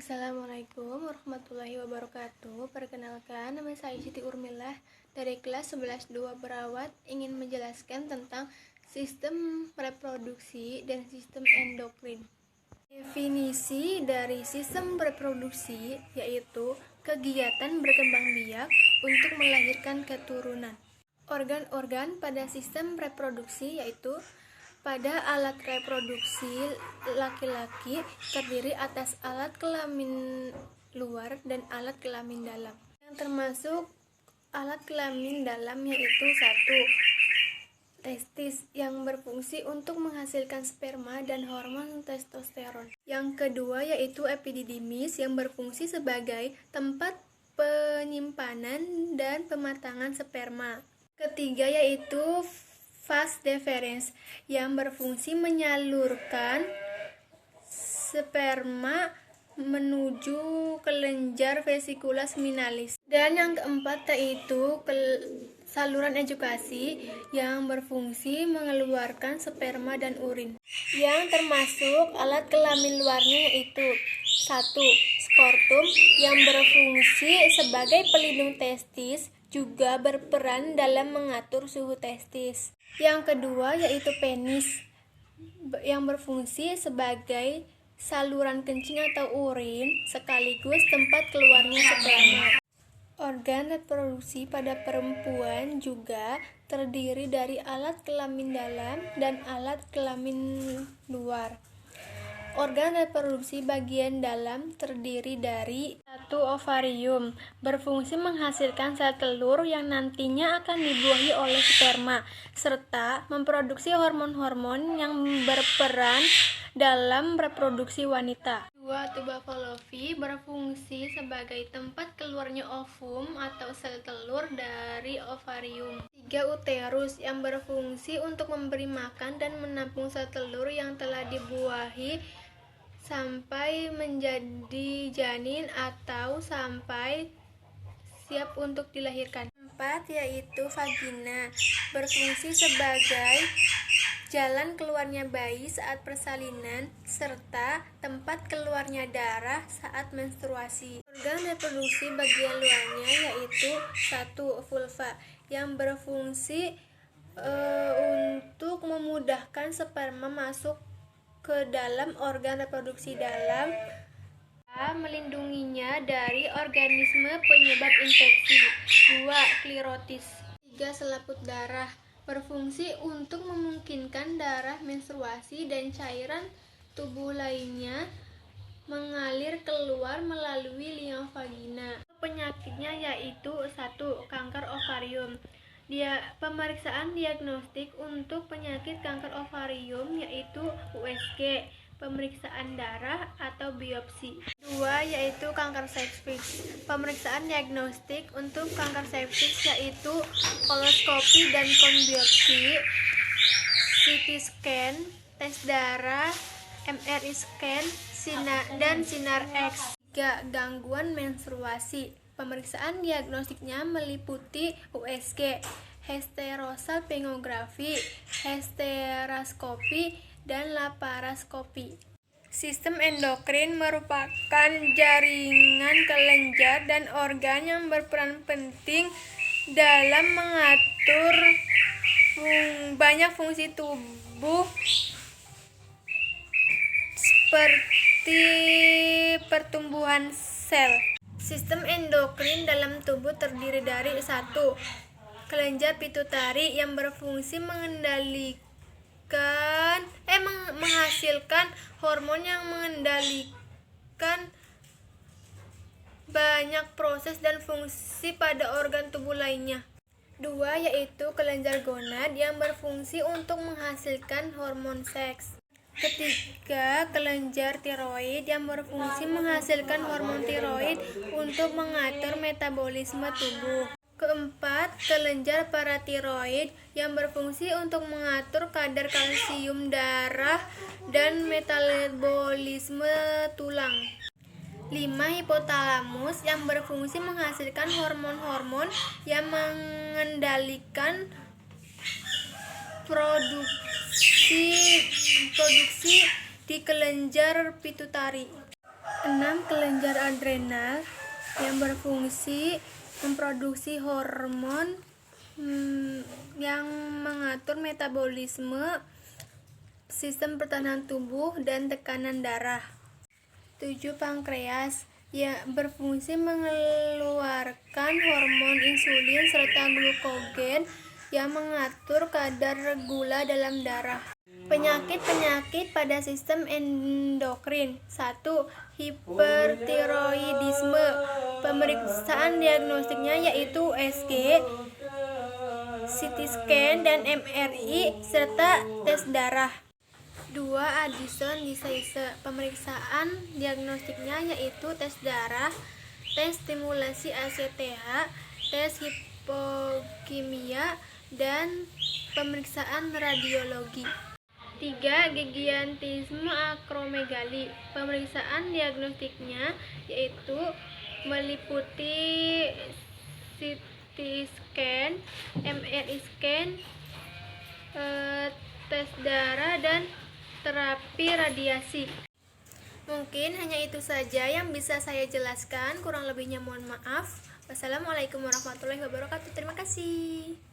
Assalamualaikum warahmatullahi wabarakatuh. Perkenalkan, nama saya Siti Urmilah dari kelas 11-2 Berawat, ingin menjelaskan tentang sistem reproduksi dan sistem endokrin. Definisi dari sistem reproduksi yaitu kegiatan berkembang biak untuk melahirkan keturunan. Organ-organ pada sistem reproduksi yaitu pada alat reproduksi laki-laki terdiri atas alat kelamin luar dan alat kelamin dalam. Yang termasuk alat kelamin dalam yaitu 1. Testis yang berfungsi untuk menghasilkan sperma dan hormon testosteron. Yang kedua yaitu epididymis yang berfungsi sebagai tempat penyimpanan dan pematangan sperma. Ketiga yaitu vas deferens yang berfungsi menyalurkan sperma menuju kelenjar vesicula seminalis. Dan yang keempat yaitu saluran edukasi yang berfungsi mengeluarkan sperma dan urin. Yang termasuk alat kelamin luarnya yaitu 1. Skortum yang berfungsi sebagai pelindung testis, juga berperan dalam mengatur suhu testis. Yang kedua yaitu penis yang berfungsi sebagai saluran kencing atau urin sekaligus tempat keluarnya sperma. Organ reproduksi pada perempuan juga terdiri dari alat kelamin dalam dan alat kelamin luar. Organ reproduksi bagian dalam terdiri dari 1. Ovarium, berfungsi menghasilkan sel telur yang nantinya akan dibuahi oleh sperma, serta memproduksi hormon-hormon yang berperan dalam reproduksi wanita. 2. Tuba Fallopi berfungsi sebagai tempat keluarnya ovum atau sel telur dari ovarium. 3. Uterus yang berfungsi untuk memberi makan dan menampung sel telur yang telah dibuahi sampai menjadi janin atau sampai siap untuk dilahirkan. 4. Yaitu vagina, berfungsi sebagai jalan keluarnya bayi saat persalinan serta tempat keluarnya darah saat menstruasi. Organ reproduksi bagian luarnya yaitu 1. Vulva yang berfungsi untuk memudahkan sperma masuk ke dalam organ reproduksi dalam, melindunginya dari organisme penyebab infeksi. 2. Sklerotis. 3. Selaput darah, berfungsi untuk memungkinkan darah menstruasi dan cairan tubuh lainnya mengalir keluar melalui liang vagina. Penyakitnya yaitu 1. Kanker ovarium. Pemeriksaan diagnostik untuk penyakit kanker ovarium yaitu USG, pemeriksaan darah atau biopsi. 2. Yaitu kanker serviks. Pemeriksaan diagnostik untuk kanker serviks yaitu koloskopi dan konbiopsi, CT scan, tes darah, MRI scan, dan sinar X. 3. Gangguan menstruasi. Pemeriksaan diagnostiknya meliputi USG, hysterosalpingografi, histeraskopi, dan laparoskopi. Sistem endokrin merupakan jaringan kelenjar dan organ yang berperan penting dalam mengatur banyak fungsi tubuh seperti pertumbuhan sel. Sistem endokrin dalam tubuh terdiri dari 1. Kelenjar pituitari yang berfungsi menghasilkan hormon yang mengendalikan banyak proses dan fungsi pada organ tubuh lainnya. 2. Yaitu kelenjar gonad yang berfungsi untuk menghasilkan hormon seks. Ketiga, kelenjar tiroid yang berfungsi menghasilkan hormon tiroid untuk mengatur metabolisme tubuh. Keempat, kelenjar paratiroid yang berfungsi untuk mengatur kadar kalsium darah dan metabolisme tulang. 5. Hipotalamus yang berfungsi menghasilkan hormon-hormon yang mengendalikan produksi di kelenjar pituitari. 6. Kelenjar adrenal yang berfungsi memproduksi hormon yang mengatur metabolisme, sistem pertahanan tubuh, dan tekanan darah. 7. Pankreas yang berfungsi mengeluarkan hormon insulin serta glukogen yang mengatur kadar gula dalam darah. Penyakit-penyakit pada sistem endokrin. 1. Hipertiroidisme. Pemeriksaan diagnostiknya yaitu USG, CT scan, dan MRI, serta tes darah. 2. Addison disease. Pemeriksaan diagnostiknya yaitu tes darah, tes stimulasi ACTH, tes hipokimia, dan pemeriksaan radiologi. 3. Gigantisme akromegali. Pemeriksaan diagnostiknya yaitu meliputi CT scan, MRI scan, tes darah, dan terapi radiasi. Mungkin hanya itu saja yang bisa saya jelaskan, kurang lebihnya mohon maaf. Wassalamualaikum warahmatullahi wabarakatuh. Terima kasih.